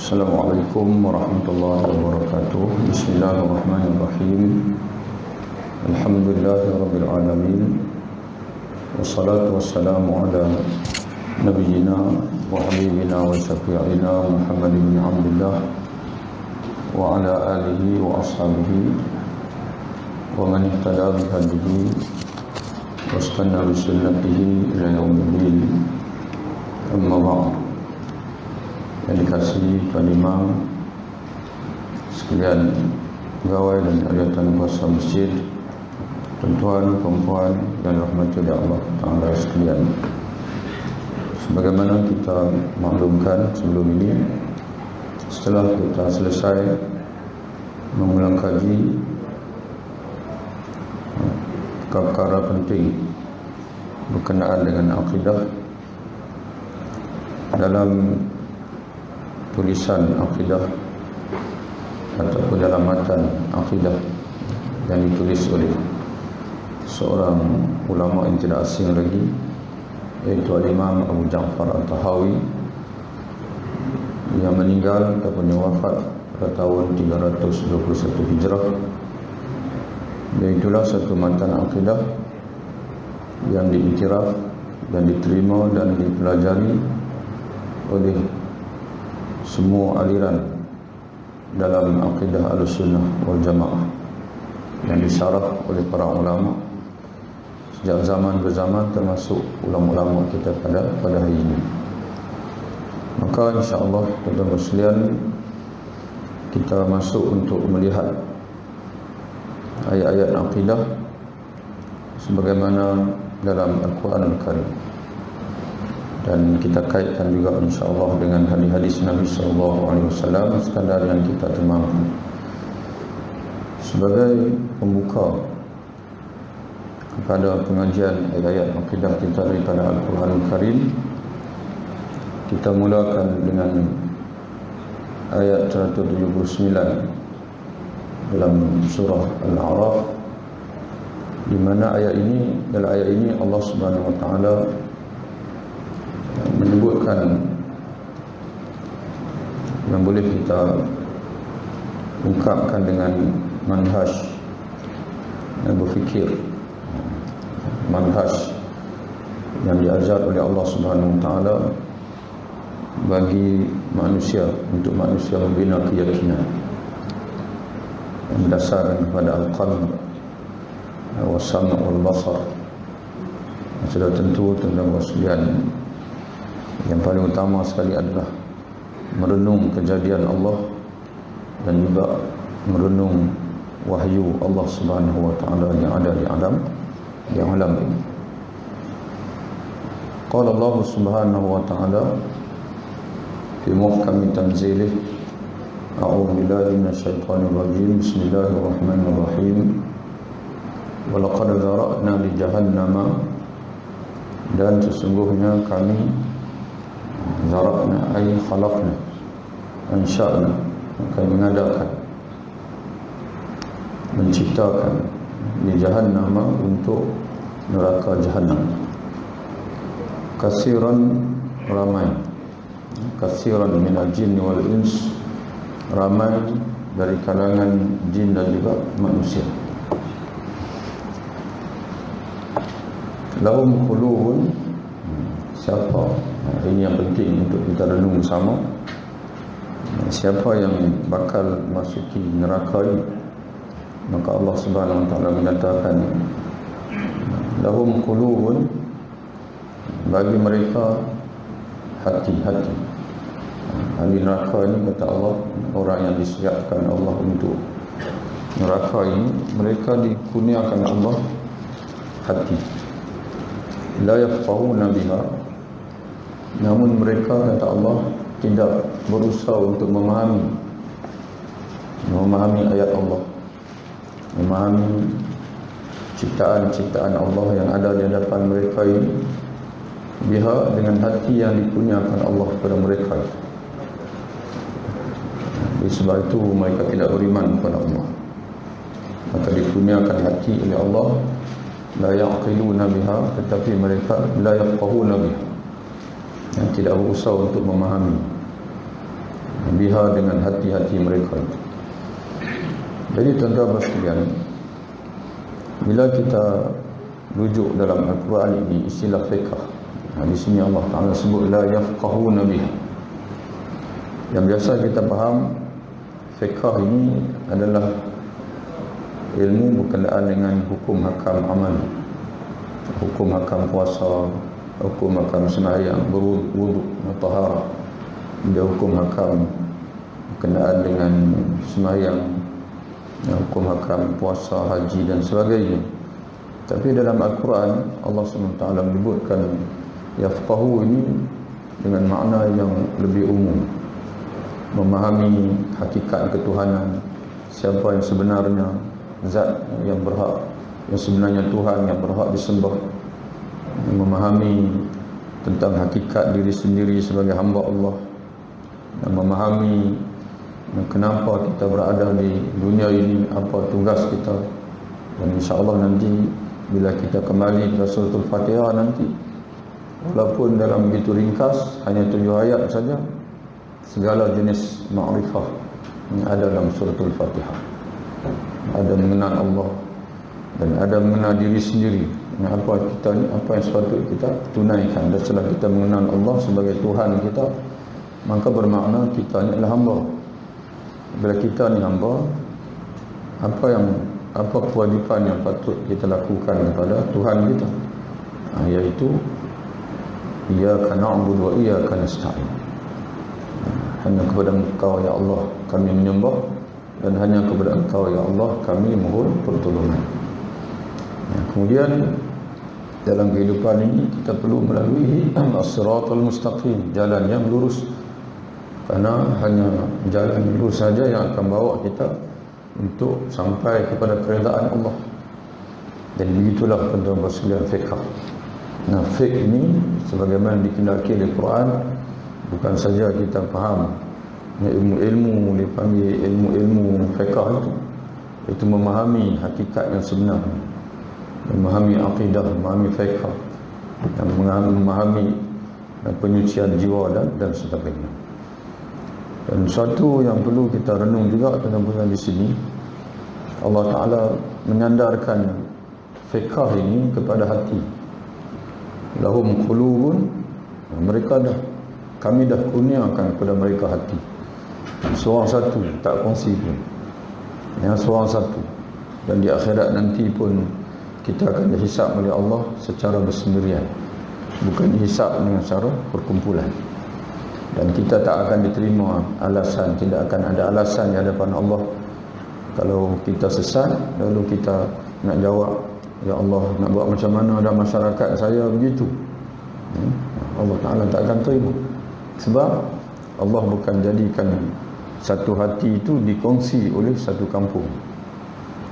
Assalamualaikum warahmatullahi wabarakatuh. Bismillahirrahmanirrahim. Alhamdulillahirabbil alamin. Wassalatu wassalamu ala nabiyyina wa habibina wa syafi'ina Muhammad bin Abdullah wa ala alihi wa ashabihi wa man ihtada bi hadihi wastanna bi sunnatihi ila yaumiddin. Amma ba'd. Yang dikasihi Tuan Imam sekalian, pegawai dan karyawan kuasa masjid, tuan-tuan, perempuan dan rahmatullahi Allah Ta'ala sekalian. Sebagaimana kita maklumkan sebelum ini, setelah kita selesai mengulang kaji perkara penting berkenaan dengan akidah dalam tulisan akidah ataupun dalam matan akidah yang ditulis oleh seorang ulama yang tidak asing lagi, iaitu Al-Imam Abu Ja'far At-Tahawi, yang meninggal ataupun yang wafat pada tahun 321 Hijrah. Iaitulah satu matan akidah yang diiktiraf dan diterima dan dipelajari oleh semua aliran dalam akidah Ahlussunnah wal Jamaah, yang disyarah oleh para ulama sejak zaman ke zaman, termasuk ulama-ulama kita pada hari ini. Maka insya-Allah tuan-tuan sekalian, kita masuk untuk melihat ayat-ayat akidah sebagaimana dalam Al-Quran Al-Karim, dan kita kaitkan juga insya-Allah dengan hadis-hadis Nabi SAW sekadar yang kita termampu. Sebagai pembuka kepada pengajian ayat-ayat akidah kita daripada Al-Quran Al-Karim, kita mulakan dengan ayat 179 dalam surah Al-A'raf, di mana dalam ayat ini Allah Subhanahu wa taala menyebutkan yang boleh kita ungkapkan dengan manhaj dan berfikir, manhaj yang diajar oleh Allah Subhanahu wa taala bagi manusia, untuk manusia membina keyakinan yang berdasarkan kepada al-qalb wa sam' wal basar. Sudah tentu tuan-tuan sekalian, yang paling utama sekali adalah merenung kejadian Allah dan juga merenung wahyu Allah Subhanahu wa taala yang ada di alam ini. Qala Allah Subhanahu wa taala fi muhkami tanzilih, a'udzu billahi minasyaitonir rajim, bismillahirrahmanirrahim. Wa laqad zara'na li jahannama, dan sesungguhnya kami, zara'na ay khalaqna, ansha'na, kami mengadakan, menciptakan, di jahannam, untuk neraka jahannam, kasiran, ramai, kasiran minal jinni wal ins, ramai dari kalangan jin dan juga manusia. Lahum qulubun, siapa, ini yang penting untuk kita renung bersama, siapa yang bakal masuki neraka ini. Maka Allah Subhanahu wa taala menyatakan, lahum qulubun, bagi mereka hati-hati. Ahli neraka ini, kata Allah, orang yang disiapkan Allah untuk neraka ini, mereka dikurniakan Allah hati. La yafqahuna biha, namun mereka, kata Allah, tidak berusaha untuk memahami ayat Allah, memahami ciptaan-ciptaan Allah yang ada di hadapan mereka ini, biha, dengan hati yang dikurniakan Allah kepada mereka. Oleh sebab itu mereka tidak beriman kepada Allah, maka dikurniakan hati oleh Allah. La yaqiluna biha, tetapi mereka la yafqahuna biha, yang tidak berusaha untuk memahami biha, dengan hati-hati mereka itu. Jadi tuan-tuan sekalian, bila kita rujuk dalam Al-Quran ini istilah fiqh, di sini Allah Ta'ala sebut la yafqahuna biha. Yang biasa kita faham fiqh ini adalah ilmu berkenaan dengan hukum hakam amal, hukum hakam puasa, hukum hakam sembahyang, berwuduk, taharah, dia hukum hakam berkenaan dengan sembahyang, hukum hakam puasa, haji dan sebagainya. Tapi dalam Al-Quran Allah SWT menyebutkan yafqahu ini dengan makna yang lebih umum, memahami hakikat ketuhanan, siapa yang sebenarnya zat yang berhak, yang sebenarnya Tuhan yang berhak disembah, memahami tentang hakikat diri sendiri sebagai hamba Allah, dan memahami kenapa kita berada di dunia ini, apa tugas kita. Dan insya-Allah nanti bila kita kembali ke Suratul Fatihah nanti, walaupun dalam begitu ringkas hanya 7 ayat saja, segala jenis ma'rifah yang ada dalam Suratul Fatihah, ada mengenal Allah dan ada mengenal diri sendiri, apa kita ni, apa yang sepatutnya kita tunaikan. Dan setelah kita mengenal Allah sebagai Tuhan kita, maka bermakna kita ni adalah hamba. Bila kita ni hamba, apa kewajipan yang patut kita lakukan kepada Tuhan kita, iaitu iyyaka na'budu wa iyyaka nasta'in. Hanya kepada Engkau ya Allah kami menyembah, dan hanya kepada Engkau ya Allah kami mohon pertolongan. Kemudian dalam kehidupan ini kita perlu melalui as-siratal mustaqim, jalan yang lurus. Karena hanya jalan lurus saja yang akan bawa kita untuk sampai kepada keredaan Allah. Dan begitulah tuan-tuan sekalian fiqh. Nah, fiqh ini sebagaimana dikendaki oleh Quran, bukan saja kita faham ilmu-ilmu, dipanggil ilmu-ilmu fiqh itu memahami hakikat yang sebenar, memahami akidah, memahami fiqh, dan memahami penyucian jiwa dan sebagainya. Dan suatu yang perlu kita renung juga tuan-tuan di sini, Allah Ta'ala menyandarkan fiqh ini kepada hati. Lahum qulubun, kami dah kurniakan kepada mereka hati. Seorang satu, tak kongsi pun, yang seorang satu. Dan di akhirat nanti pun kita akan dihisap oleh Allah secara bersendirian, bukan dihisap dengan cara perkumpulan. Dan kita tak akan diterima alasan, tidak akan ada alasan di hadapan Allah. Kalau kita sesat, lalu kita nak jawab, ya Allah, nak buat macam mana ada masyarakat saya begitu, Allah Ta'ala tak akan terima. Sebab Allah bukan jadikan satu hati itu dikongsi oleh satu kampung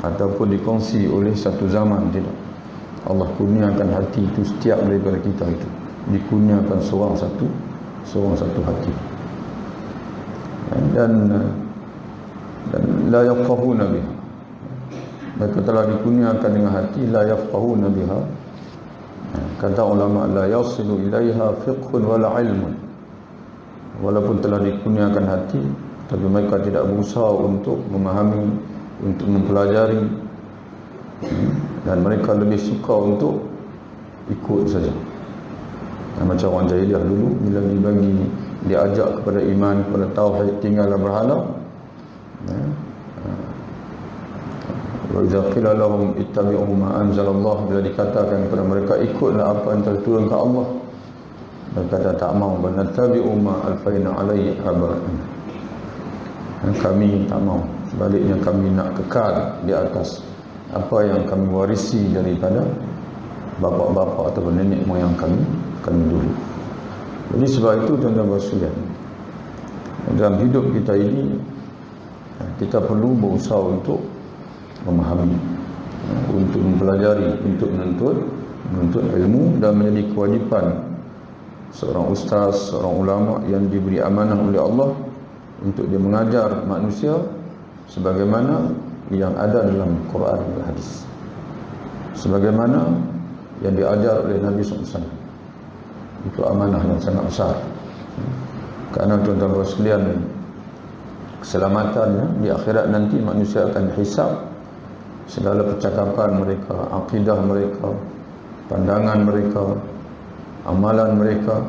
ataupun dikongsi oleh satu zaman, tidak. Allah kurniakan hati itu setiap daripada kita itu dikurniakan seorang satu hati. Dan la yafqahuna biha, mereka telah dikurniakan dengan hati la yafqahuna biha. Kata ulama, la yasilu ilaiha fiqhun wala ilmun. Walaupun telah dikurniakan hati, tapi mereka tidak berusaha untuk memahami, untuk mempelajari, dan mereka lebih suka untuk ikut saja. Macam orang jahiliah dulu, bila diajak kepada iman, kepada tauhid, tinggallah berhala. Wa idza qila lahum ittabi'u ma anzalallah, bila dikatakan kepada mereka ikutlah apa yang telah diturunkan Allah, mereka kata tak mau. Nattabi'u ma alfaina alaihi aba'ana, kami tak mau, sebaliknya kami nak kekal di atas apa yang kami warisi daripada bapa-bapa atau nenek moyang kami dulu. Jadi sebab itu tuan-tuan sekalian, dalam hidup kita ini kita perlu berusaha untuk memahami, untuk mempelajari, untuk menuntut ilmu, dan menjadi kewajipan seorang ustaz, seorang ulama yang diberi amanah oleh Allah untuk dia mengajar manusia sebagaimana yang ada dalam Quran dan hadis, sebagaimana yang diajar oleh Nabi SAW. Itu amanah yang sangat besar. Karena tuan-tuan sekalian, keselamatannya. Di akhirat nanti manusia akan dihisab segala percakapan mereka, akidah mereka, pandangan mereka, amalan mereka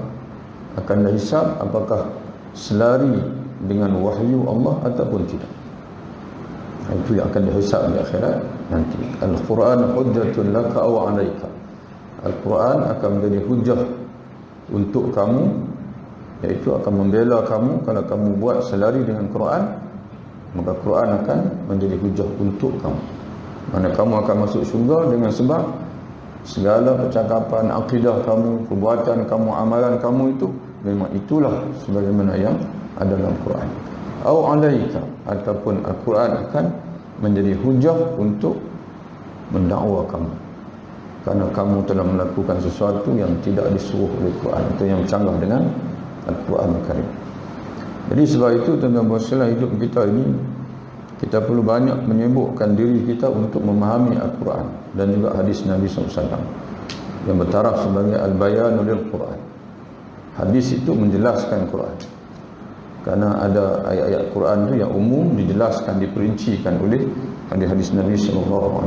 akan dihisab apakah selari dengan wahyu Allah ataupun tidak. Itu yang akan dihisab di akhirat nanti. Al-Quran hujjatun laka aw 'alaika. Al-Quran akan menjadi hujjah untuk kamu, iaitu akan membela kamu. Kalau kamu buat selari dengan Quran, maka Quran akan menjadi hujjah untuk kamu. Mana kamu akan masuk syurga dengan sebab segala percakapan, akidah kamu, perbuatan kamu, amalan kamu itu memang itulah sebagaimana yang ada dalam Quran. Au 'alaika, ataupun Al-Quran akan menjadi hujjah untuk mendakwa kamu, kerana kamu telah melakukan sesuatu yang tidak disuruh oleh Quran, itu yang bercanggah dengan Al-Quran Al-Karim. Jadi sebab itu tentang masalah hidup kita ini, kita perlu banyak menyibukkan diri kita untuk memahami Al-Quran dan juga hadis Nabi SAW yang bertaraf sebagai Al-Bayanu lil-Quran. Hadis itu menjelaskan Quran, kerana ada ayat-ayat Quran itu yang umum dijelaskan, diperincikan oleh hadis-hadis Nabi SAW.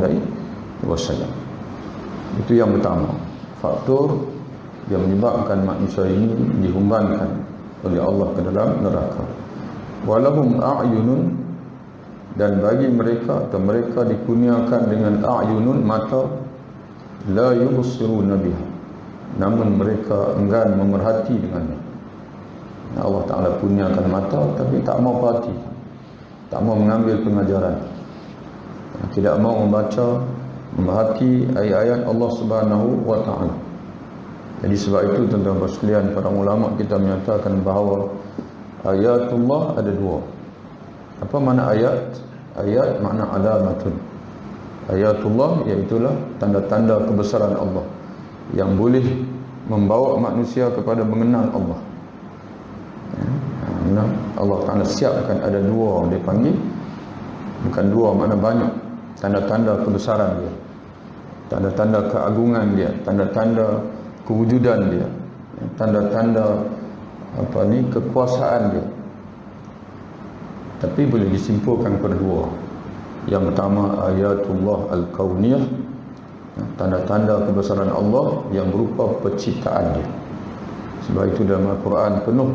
Itu yang pertama, faktor yang menyebabkan manusia ini dihumbankan oleh Allah ke dalam neraka. Walahum a'yunun, dan bagi mereka atau mereka dikurniakan dengan a'yunun, mata, la yubsiruna biha, namun mereka enggan memerhati dengannya. Allah Ta'ala kurniakan mata tapi tak mau perhati, tak mau mengambil pengajaran, tidak mau membaca, memerhati ayat-ayat Allah Subhanahu wa Ta'ala. Jadi sebab itu tuan-tuan sekalian, para ulama kita menyatakan bahawa ayatullah ada dua. Apa makna ayat? Ayat makna alamatun. Ayatullah iaitulah tanda-tanda kebesaran Allah yang boleh membawa manusia kepada mengenal Allah. Allah Ta'ala siapkan ada dua, dia panggil, bukan dua makna banyak, tanda-tanda kebesaran dia, tanda-tanda keagungan dia, tanda-tanda kewujudan dia, tanda-tanda kekuasaan dia. Tapi boleh disimpulkan kepada dua. Yang pertama ayatullah al-kauniyah, tanda-tanda kebesaran Allah yang berupa penciptaan dia. Sebab itu dalam Al-Quran penuh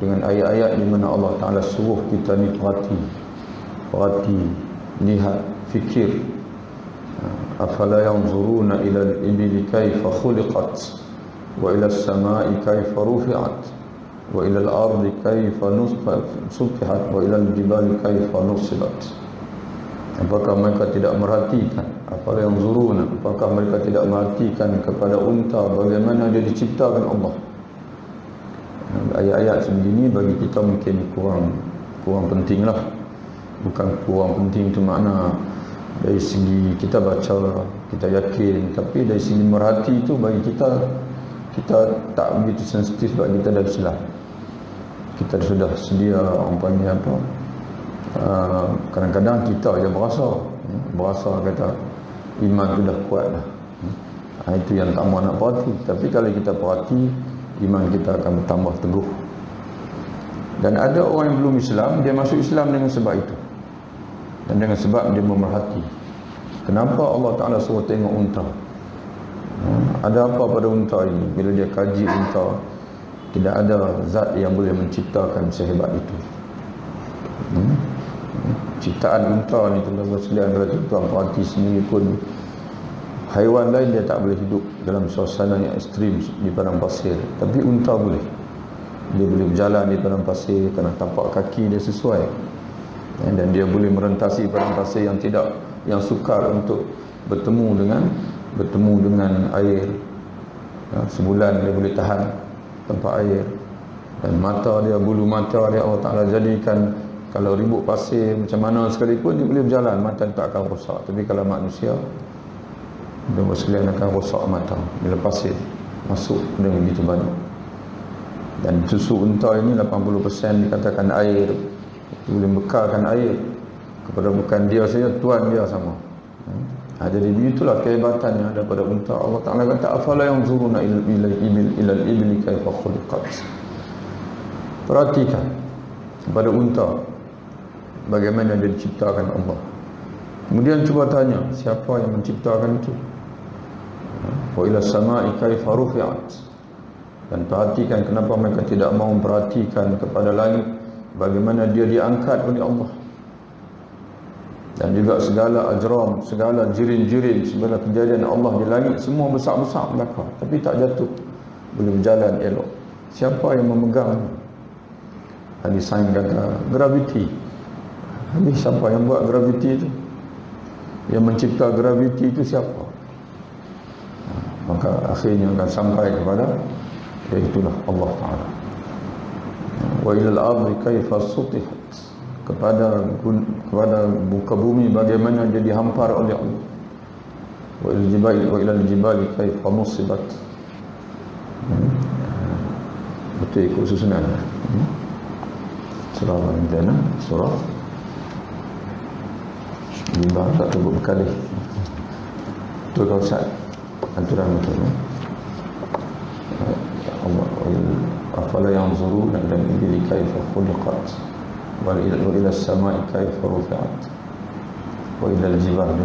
dengan ayat-ayat di mana Allah Ta'ala suruh kita ni perhati, lihat, fikir. Afala yanzuruna ila al-ibili kaifa khuliqat wa ila as-sama'i kaifa rufi'at wa ila al-ardi kaifa sutihat wa ila al-jibali kaifa nusibat. Apakah mereka tidak merhatikan? Afala yanzuruna, apakah mereka tidak merhatikan kepada unta, bagaimana dia diciptakan Allah? Ayat-ayat sebegini bagi kita mungkin kurang penting lah. Bukan kurang penting itu makna dari segi kita baca, kita yakin, tapi dari segi merhati itu bagi kita tak begitu sensitif sebab kita dah Islam. Kita sudah sedia, umpamanya apa, kadang-kadang kita je berasa kata iman tu dah kuat dah. Itu yang tak mahu nak perhati. Tapi kalau kita perhati, iman kita akan bertambah teguh. Dan ada orang yang belum Islam, dia masuk Islam dengan sebab itu, dan dengan sebab dia memerhati. Kenapa Allah Ta'ala suruh tengok unta? Ada apa pada unta ini? Bila dia kaji unta, tidak ada zat yang boleh menciptakan sehebat itu. Ciptaan unta ni tuan-tuan sekalian, kalau tuan perhati sendiri pun, haiwan lain dia tak boleh hidup dalam suasana yang ekstrim di padang pasir, tapi unta boleh. Dia boleh berjalan di padang pasir kerana tapak kaki dia sesuai, dan dia boleh merentasi padang pasir yang sukar untuk bertemu dengan air. Sebulan dia boleh tahan tanpa air. Dan mata dia, bulu mata dia Allah Ta'ala jadikan, kalau ribut pasir macam mana sekalipun dia boleh berjalan, mata tak akan rosak. Tapi kalau manusia, dia sekalian akan rosak mata bila pasir masuk dengan begitu banyak. Dan susu unta ini 80% dikatakan air. Itu boleh bekalkan air kepada bukan dia saja, tuan dia sama. Jadi begitulah kehebatannya daripada unta. Allah Ta'ala kata afala yanzuruna ila al-ibli kaifa khuliqat. Perhatikan kepada unta. bagaimana dia diciptakan Allah. Kemudian cuba tanya, siapa yang menciptakan itu? Wa ila samai kaifa rufi'at. Dan perhatikan kenapa mereka tidak mau memperhatikan kepada langit, bagaimana dia diangkat oleh Allah. Dan juga segala ajram, segala jirin-jirin, segala kejadian Allah di langit, semua besar-besar belakang, tapi tak jatuh, boleh berjalan elok. Siapa yang memegang? Ahli sains kata graviti. Habis siapa yang buat graviti itu? Yang mencipta graviti itu siapa? Maka akhirnya akan sampai kepada iaitulah Allah Ta'ala. Wa ilal ardi kaifa sutihat. Kepada muka bumi bagaimana dia dihampar oleh Allah. Wa ilal jibali kaifa nusibat. Betul ikut susunan. Surah Al-Mujadala, surah Jibah tak sebut berkali. Betul kau Ustaz? Aturan betul. Allah afala yanzuruna ila al-ibili kaifa khuliqat wa ila as-sama'i kaifa rufi'at wa ila al-jibali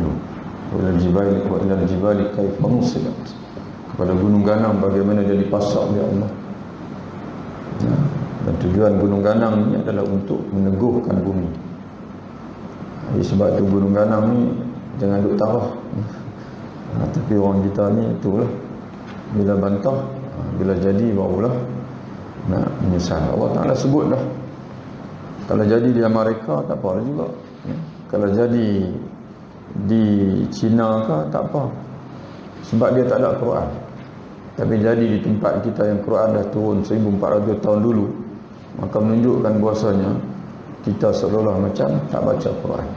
wa ila al-jibali kaifa nusibat. Kepada gunung ganang bagaimana dia dipasak oleh Allah. Dan tujuan gunung ganang ini adalah untuk meneguhkan bumi. Jadi sebab tu gunung ganang ni jangan duk tarah. Tapi orang kita ni itulah, bila bantah, bila jadi barulah nak menyesal. Allah Ta'ala sebut dah, kalau jadi di Amerika tak apa juga, kalau jadi di China ke tak apa, sebab dia tak ada Quran. Tapi jadi di tempat kita yang Quran dah turun 1400 tahun dulu, maka menunjukkan bahasanya kita seolah macam tak baca Quran,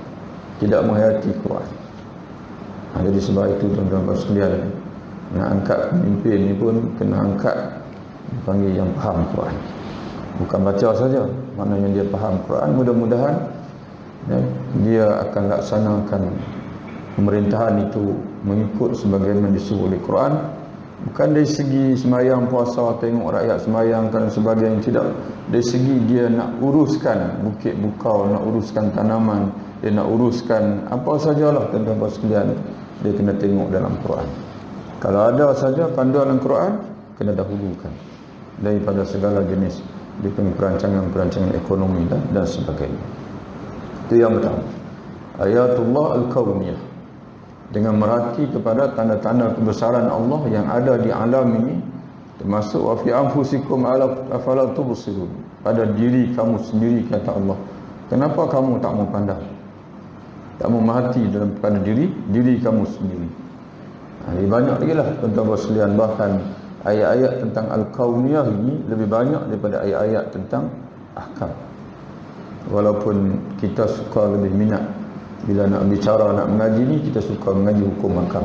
tidak menghayati Quran. Jadi sebab itu tuan-tuan sekalian, nak angkat pemimpin ni pun kena angkat dipanggil yang faham Quran, bukan baca saja. Maknanya dia faham Quran. Mudah-mudahan dia akan laksanakan pemerintahan itu mengikut sebagaimana disuruh oleh Quran. Bukan dari segi semayang puasa, tengok rakyat semayang dan sebagainya, tidak. Dari segi dia nak uruskan bukit bukau, nak uruskan tanaman, dia nak uruskan apa sajalah tuan-tuan sekalian, dia kena tengok dalam Quran. Kalau ada saja panduan dalam Quran, kena dahulukan daripada segala jenis dia punya perancangan ekonomi dan sebagainya. Itu yang pertama, ayatullah al-kauniyah, dengan merhati kepada tanda-tanda kebesaran Allah yang ada di alam ini, termasuk wa fi anfusikum afala tubsirun, pada diri kamu sendiri, kata Allah. Kenapa kamu tak mau pandang, tak mau merhati dalam pada diri kamu sendiri? Lebih banyak lagi lah tuan-tuan sekalian, bahkan ayat-ayat tentang al-kauniyah ini lebih banyak daripada ayat-ayat tentang ahkam. Walaupun kita suka lebih minat bila nak bicara, nak mengaji ni, kita suka mengaji hukum ahkam.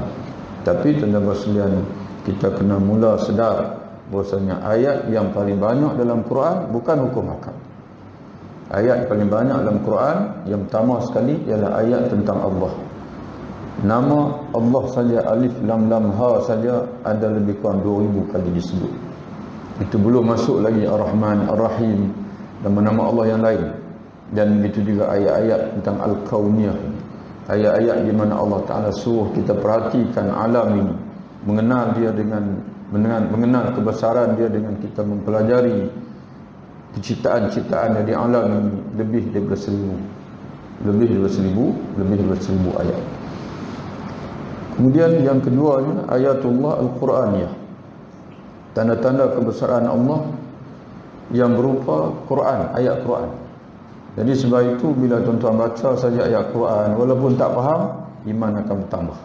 Tapi tuan-tuan sekalian, kita kena mula sedar bahwasanya ayat yang paling banyak dalam Quran bukan hukum ahkam. Ayat paling banyak dalam Quran yang pertama sekali ialah ayat tentang Allah. Nama Allah saja, alif lam lam ha saja ada lebih kurang 2000 kali disebut. Itu belum masuk lagi Ar-Rahman, Ar-Rahim dan nama Allah yang lain. Dan itu juga ayat-ayat tentang Al-Kauniyah, ayat-ayat di mana Allah Ta'ala suruh kita perhatikan alam ini, mengenal dia mengenal kebesaran dia dengan kita mempelajari penciptaan-ciptaan di alam ini lebih daripada 1000 ayat. Kemudian yang keduanya ayatullah al-Quraniyah, tanda-tanda kebesaran Allah yang berupa Quran, ayat Quran. Jadi sebab itu bila tuan-tuan baca saja ayat Quran, walaupun tak faham, iman akan bertambah.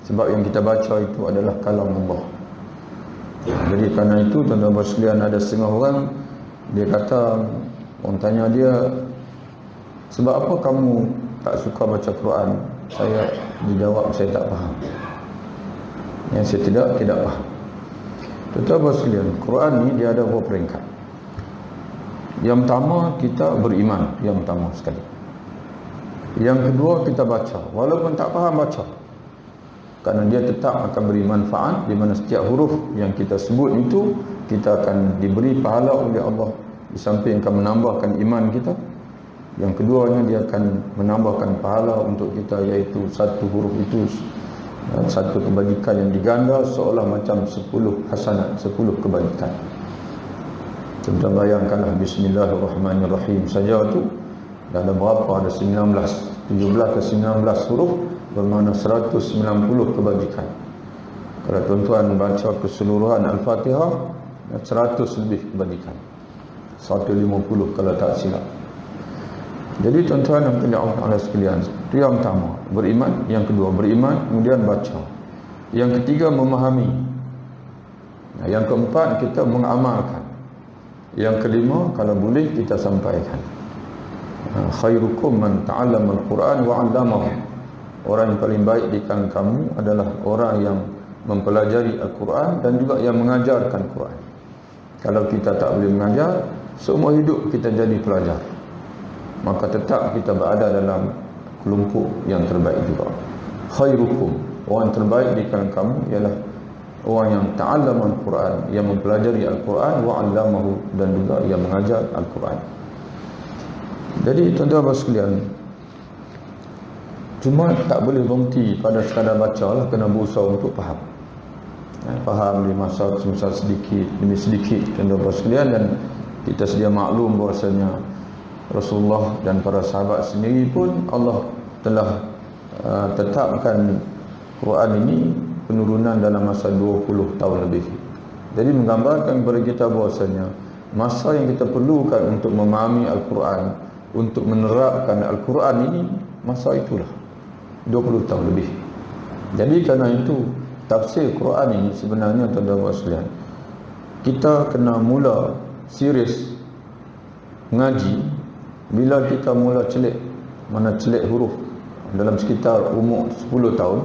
Sebab yang kita baca itu adalah kalam Allah. Jadi kerana itu tuan-tuan sekalian, ada setengah orang dia kata, orang tanya dia, sebab apa kamu tak suka baca Quran? Saya dijawab, saya tak faham. Yang saya tidak faham. Tuan-tuan sekalian, Quran ni dia ada beberapa peringkat. Yang pertama, kita beriman, yang pertama sekali. Yang kedua, kita baca, walaupun tak faham baca, kerana dia tetap akan beri manfaat, di mana setiap huruf yang kita sebut itu kita akan diberi pahala oleh Allah, di samping akan menambahkan iman kita, Yang keduanya, dia akan menambahkan pahala untuk kita, iaitu satu huruf itu satu kebajikan yang diganda seolah macam 10 hasanat, 10 kebajikan. Kita bayangkanlah Bismillahirrahmanirrahim saja tu dah ada berapa? Ada 17 ke 19 huruf, bermakna 190 kebajikan. Kalau tuan-tuan baca keseluruhan Al-Fatihah, 100 lebih kebajikan, 150 kalau tak silap. Jadi tuan-tuan dan puan Allah sekalian, itu yang pertama, beriman. Yang kedua, beriman, kemudian baca. Yang ketiga, memahami. Yang keempat, kita mengamalkan. Yang kelima, kalau boleh kita sampaikan. Khairukum man ta'allama al-Quran wa 'allamahu. Orang yang paling baik di kalangan kamu adalah orang yang mempelajari Al-Quran dan juga yang mengajarkan Quran. Kalau kita tak boleh mengajar, seumur hidup kita jadi pelajar, maka tetap kita berada dalam kelompok yang terbaik juga. Khairukum, orang terbaik di kalangan kamu ialah orang yang ta'allama al-Quran, yang mempelajari Al-Quran, wa 'allamahu, dan juga yang mengajar Al-Quran. Jadi tuan-tuan sekalian, cuma tak boleh berhenti pada sekadar baca lah, kena berusaha untuk faham. Faham di masa sedikit demi sedikit, tuan-tuan sekalian. Dan kita sedia maklum bahwasanya Rasulullah dan para sahabat sendiri pun Allah telah tetapkan Quran ini penurunan dalam masa 20 tahun lebih. Jadi menggambarkan kepada kita bahwasanya masa yang kita perlukan untuk memahami Al-Quran, untuk menerapkan Al-Quran ini, masa itulah 20 tahun lebih. Jadi kerana itu tafsir Quran ini sebenarnya, tuan-tuan sekalian, kita kena mula serius mengaji bila kita mula celik, mana celik huruf dalam sekitar umur 10 tahun.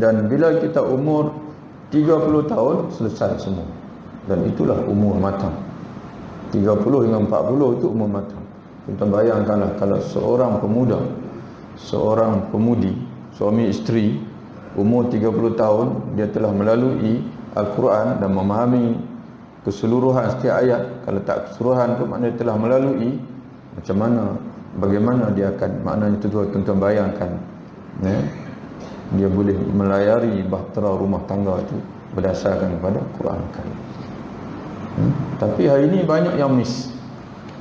Dan bila kita umur 30 tahun, selesai semua. Dan itulah umur matang. 30 hingga 40 itu umur matang. Kita bayangkanlah kalau seorang pemuda, seorang pemudi, suami isteri, umur 30 tahun, dia telah melalui Al-Quran dan memahami keseluruhan setiap ayat. Kalau tak keseluruhan pun maknanya telah melalui. Macam mana, bagaimana dia akan, maknanya tuan-tuan bayangkan, dia boleh melayari bahtera rumah tangga itu berdasarkan kepada Quran kan. Tapi hari ini banyak yang miss,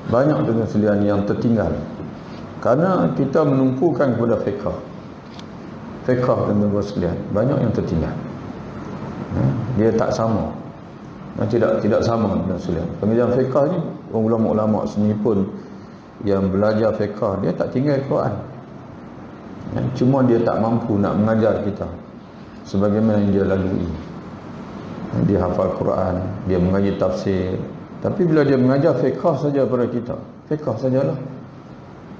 banyak tuan-tuan sekalian yang tertinggal kerana kita menumpukan kepada fiqh. Tuan-tuan sekalian, banyak yang tertinggal. Dia tak sama, tidak sama tuan-tuan sekalian. Pengajian fiqh ni, ulama-ulama sendiri pun yang belajar fiqh, dia tak tinggal Quran. Cuma dia tak mampu nak mengajar kita sebagaimana yang dia lalui. Dia hafal Quran, dia mengaji tafsir, tapi bila dia mengajar fiqh saja kepada kita, fiqh sajalah,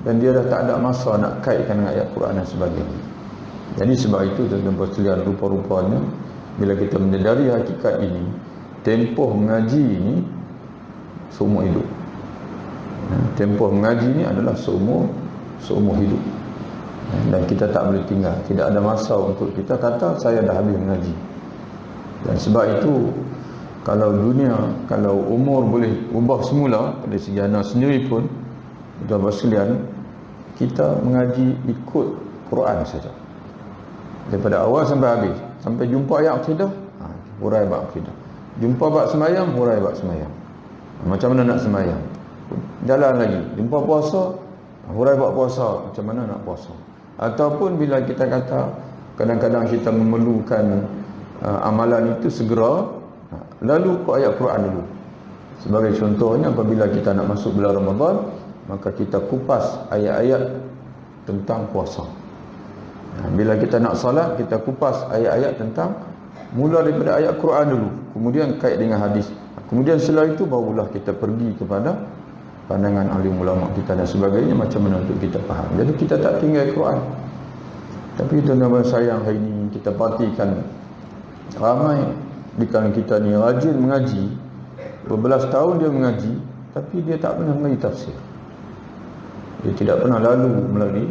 dan dia dah tak ada masa nak kaitkan dengan ayat Quran dan sebagainya. Jadi sebab itu tuan-tuan sekalian, rupa-rupanya bila kita menyedari hakikat ini, tempoh mengaji ini seumur hidup. Tempoh mengaji ini adalah seumur hidup. Dan kita tak boleh tinggal, tidak ada masa untuk kita kata saya dah habis mengaji. Dan sebab itu, kalau dunia, kalau umur boleh ubah semula pada segi anak sendiri pun, tuan-tuan sekalian, kita mengaji ikut Quran saja, daripada awal sampai habis, sampai jumpa ayat akidah, hurai bab akidah, jumpa bab sembahyang, hurai bab sembahyang, macam mana nak sembahyang, jalan lagi, jumpa puasa, hurai bab puasa, macam mana nak puasa. Ataupun bila kita kata kadang-kadang kita memerlukan amalan itu segera, lalu ke ayat Quran dulu. Sebagai contohnya, apabila kita nak masuk bulan Ramadan, maka kita kupas ayat-ayat tentang puasa. Bila kita nak salat, kita kupas ayat-ayat tentang, mula daripada ayat Quran dulu, kemudian kait dengan hadis, kemudian setelah itu barulah kita pergi kepada pandangan alim ulama kita dan sebagainya, macam mana untuk kita faham. Jadi kita tak tinggal Quran. Tapi tuan-tuan sayang, hari ini kita perhatikan ramai di kalangan kita ni rajin mengaji, berbelas tahun dia mengaji, tapi dia tak pernah mengaji tafsir. Dia tidak pernah lalu melalui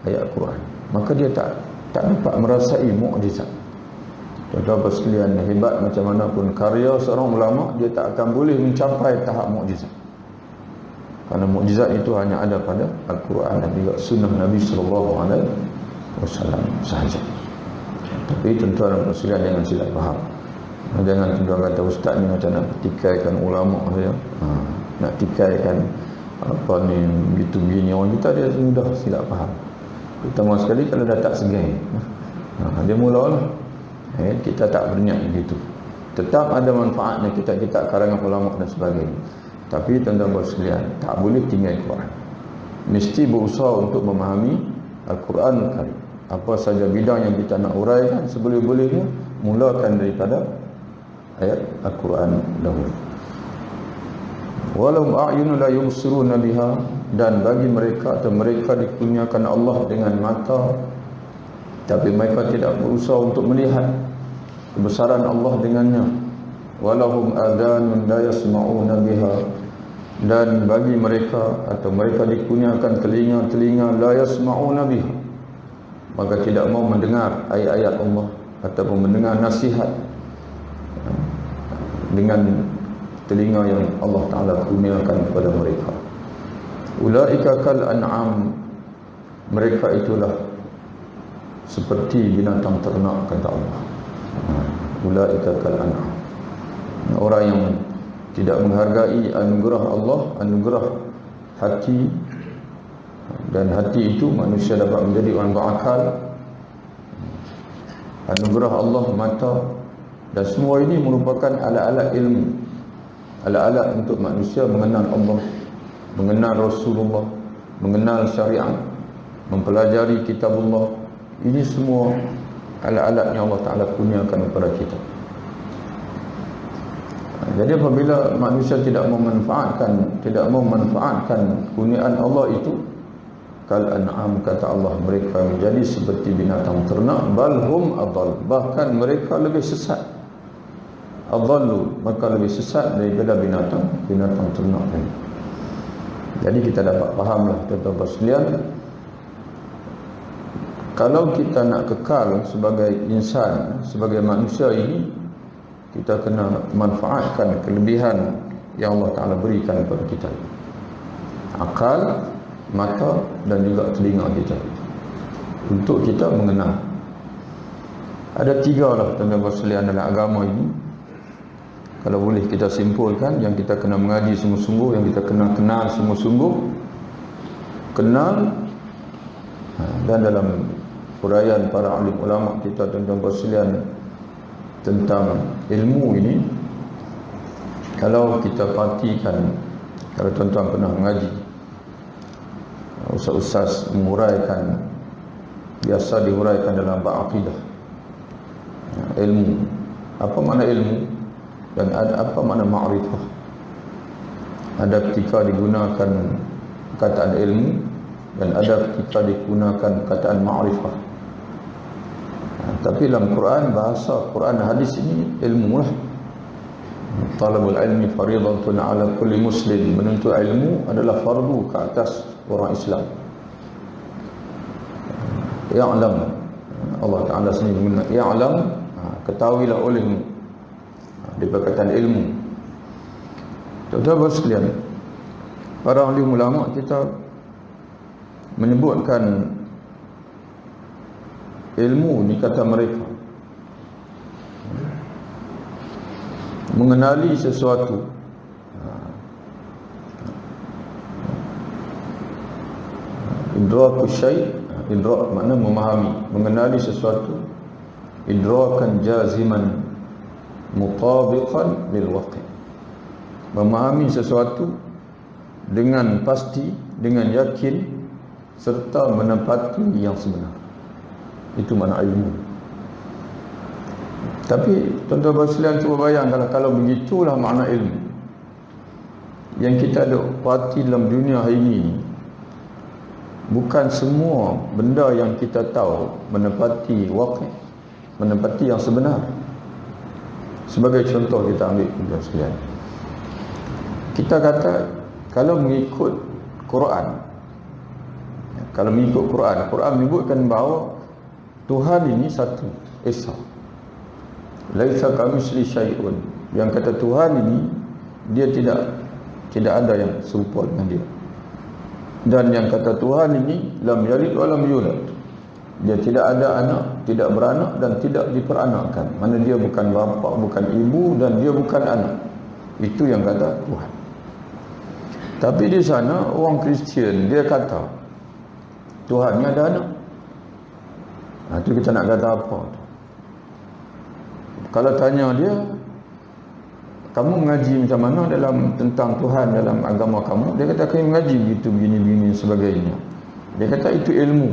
ayat Quran. Maka dia tak dapat merasai mukjizat. Tuan-tuan sekalian, hebat macam mana pun karya seorang ulama, dia tak akan boleh mencapai tahap mukjizat. Kerana mukjizat itu hanya ada pada Al-Quran dan juga sunnah Nabi SAW sahaja. Tapi tuan-tuan dan puan jangan silap faham. Jangan tuan-tuan kata ustaz ni macam nak tikaikan ulama saja. Nak tikaikan apa ni begitu begini. Orang kita dia mudah silap faham. Terutama sekali kalau dah tak segan. Dia mulalah. Kita tak berniat begitu. Tetap ada manfaatnya kita karangan ulama dan sebagainya. Tapi tuan-tuan sekalian, tak boleh tinggal Quran. Mesti berusaha untuk memahami Al-Quran Karim. Apa saja bidang yang kita nak uraikan, seboleh-bolehnya mulakan daripada ayat Al-Quran dahulu. Walau a'yunu la yubsiruna biha, dan bagi mereka atau mereka dikurniakan Allah dengan mata, tapi mereka tidak berusaha untuk melihat kebesaran Allah dengannya. Walahum adhanun la yasma'una biha, dan bagi mereka atau mereka dikurniakan telinga la yasma'una biha, maka tidak mau mendengar ayat-ayat Allah ataupun mendengar nasihat dengan telinga yang Allah Ta'ala kurniakan kepada mereka. Ulaika kal an'am, mereka itulah seperti binatang ternak, kata Allah. Ulaika kal an'am, orang yang tidak menghargai anugerah Allah, anugerah hati, dan hati itu manusia dapat menjadi orang berakal. Anugerah Allah mata, dan semua ini merupakan alat-alat ilmu, alat-alat untuk manusia mengenal Allah, mengenal Rasulullah, mengenal syariat, mempelajari kitabullah. Ini semua alat-alat yang Allah Ta'ala kurniakan kepada kita. Jadi apabila manusia tidak memanfaatkan kurniaan Allah itu, kal an'am, kata Allah, mereka menjadi seperti binatang ternak. Balhum adall, bahkan mereka lebih sesat. Adallu, maka lebih sesat daripada binatang ternak ini. Jadi kita dapat fahamlah tuan-tuan sekalian, kalau kita nak kekal sebagai insan, sebagai manusia ini, kita kena manfaatkan kelebihan yang Allah Ta'ala berikan kepada kita. Akal, mata dan juga telinga kita, untuk kita mengenal. Ada 3 lah tuan-tuan sekalian dalam agama ini. Kalau boleh kita simpulkan, yang kita kena mengaji sungguh-sungguh, yang kita kena kenal sungguh-sungguh, kenal. Dan dalam huraian para alim ulama kita tuan-tuan sekalian tentang ilmu ini, kalau kita perhatikan, kalau tuan-tuan pernah mengaji, ustaz-ustaz menguraikan, biasa dihuraikan dalam bab akidah, ilmu, apa makna ilmu dan apa makna ma'rifah. Ada ketika digunakan perkataan ilmu dan ada ketika digunakan perkataan ma'rifah. Tapi dalam Quran, bahasa Quran hadis ini ilmu lah. Talabul ilmi faridatun ala kulli muslim, menuntut ilmu adalah fardu ke atas orang Islam. Ya'lam, Allah Ta'ala sendiri menggunakan ya'lam, ketahuilah olehmu, di perkataan ilmu. Tuan-tuan sekalian, para ahli ulama kita menyebutkan ilmu ni, kata mereka, mengenali sesuatu, idrakus syai', idrak makna memahami, mengenali sesuatu, idrakan jaziman mutabiqan lil waqi', memahami sesuatu dengan pasti, dengan yakin, serta menepati yang sebenar. Itu makna ilmu. Tapi tuan-tuan sekalian, cuba bayangkan kalau begitulah makna ilmu yang kita ada parti dalam dunia hari ini. Bukan semua benda yang kita tahu menepati waqi', menepati yang sebenar. Sebagai contoh kita ambil tuan-tuan sekalian, kita kata kalau mengikut Quran, Quran menyebutkan bahawa Tuhan ini satu, Esa. Laisa kamitsli syai'un. Yang kata Tuhan ini, dia tidak ada yang serupa dengan dia. Dan yang kata Tuhan ini lam yalid wa lam yulad, dia tidak ada anak, tidak beranak dan tidak diperanakkan. Mana dia bukan bapa, bukan ibu dan dia bukan anak. Itu yang kata Tuhan. Tapi di sana orang Kristian dia kata Tuhan ni ada anak. Itu kita nak kata apa? Kalau tanya dia, kamu mengaji macam mana dalam tentang Tuhan dalam agama kamu? Dia kata kami mengaji begitu, begini sebagainya. Dia kata itu ilmu.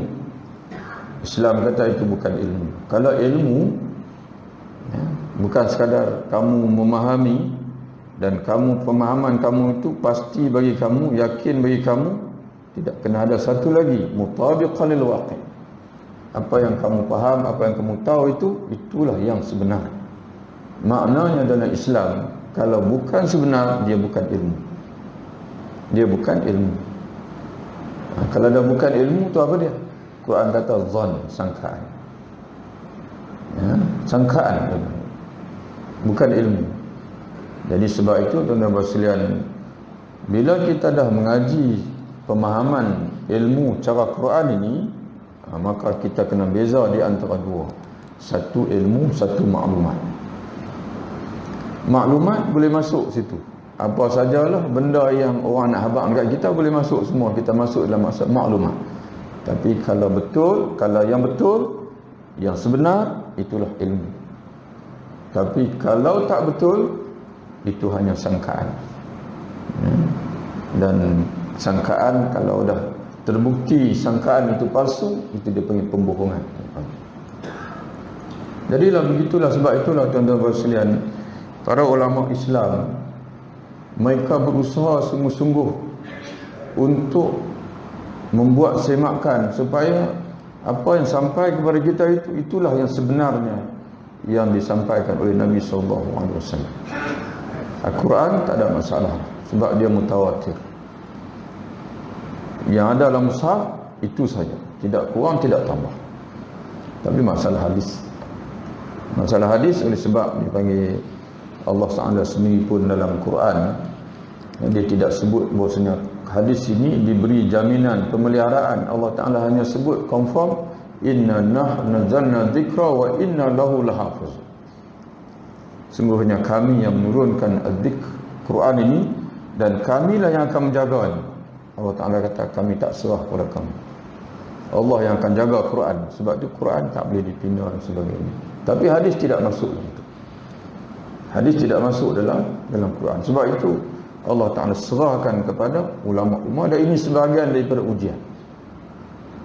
Islam kata itu bukan ilmu. Kalau ilmu, ya, bukan sekadar kamu memahami dan pemahaman kamu itu pasti bagi kamu, yakin bagi kamu, tidak kena ada satu lagi, mutabiqan lil waqi'. Apa yang kamu faham, apa yang kamu tahu itulah yang sebenar. Maknanya dalam Islam, kalau bukan sebenar, dia bukan ilmu. Dia bukan ilmu. Kalau dah bukan ilmu, tu apa dia? Quran kata zon, sangkaan. Ya, sangkaan. Bukan ilmu. Jadi sebab itu, tuan-tuan sekalian, bila kita dah mengaji pemahaman ilmu cara Quran ini, maka kita kena beza di antara dua. Satu ilmu, satu maklumat. Maklumat boleh masuk situ. Apa sajalah benda yang orang nak habaq dekat kita boleh masuk semua. Kita masuk dalam maksud maklumat. Tapi kalau betul, kalau yang betul, yang sebenar, itulah ilmu. Tapi kalau tak betul, itu hanya sangkaan. Dan sangkaan kalau dah terbukti sangkaan itu palsu, itu dia panggil pembohongan. Jadilah begitulah, sebab itulah tuan-tuan sekalian, para ulama Islam mereka berusaha sungguh-sungguh untuk membuat semakan supaya apa yang sampai kepada kita itulah yang sebenarnya yang disampaikan oleh Nabi SAW. Al-Quran tak ada masalah sebab dia mutawatir. Yang ada dalam mushaf itu saja, tidak kurang, tidak tambah. Tapi masalah hadis oleh sebab dipanggil Allah Ta'ala sendiri pun dalam Quran, dia tidak sebut bahawasanya hadis ini diberi jaminan pemeliharaan. Allah Ta'ala hanya sebut confirm, inna nazzalna dzikra wa inna lahu lahafiz. Sungguhnya kami yang menurunkan dzikr Quran ini dan kamilah yang akan menjaganya. Allah Ta'ala kata kami tak serah kepada kamu. Allah yang akan jaga Quran. Sebab itu Quran tak boleh dipindah dan sebagainya. Tapi hadis tidak masuk dalam itu. Hadis tidak masuk dalam Quran. Sebab itu Allah Ta'ala serahkan kepada ulama-ulama, dan ini sebahagian daripada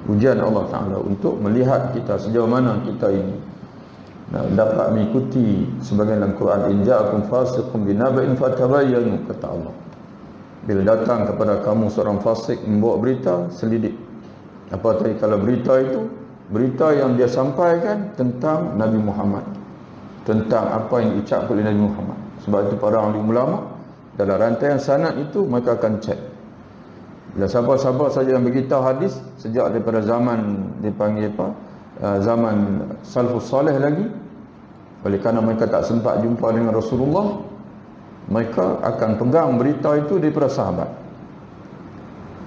ujian Allah Ta'ala untuk melihat kita sejauh mana kita ini dapat mengikuti sebagian dalam Quran. In ja'akum fasiqun binaba'in fatabayyanu, kata Allah. Bila datang kepada kamu seorang fasik membawa berita, selidik. Apa tadi? Kalau berita itu berita yang dia sampaikan tentang Nabi Muhammad, tentang apa yang diucapkan oleh Nabi Muhammad. Sebab itu para alim ulama dalam rantaian sanad itu mereka akan cek. Bila sahabat-sahabat saja yang beritahu hadis sejak daripada zaman dipanggil zaman salafus salih lagi, oleh kerana mereka tak sempat jumpa dengan Rasulullah, mereka akan pegang berita itu daripada sahabat.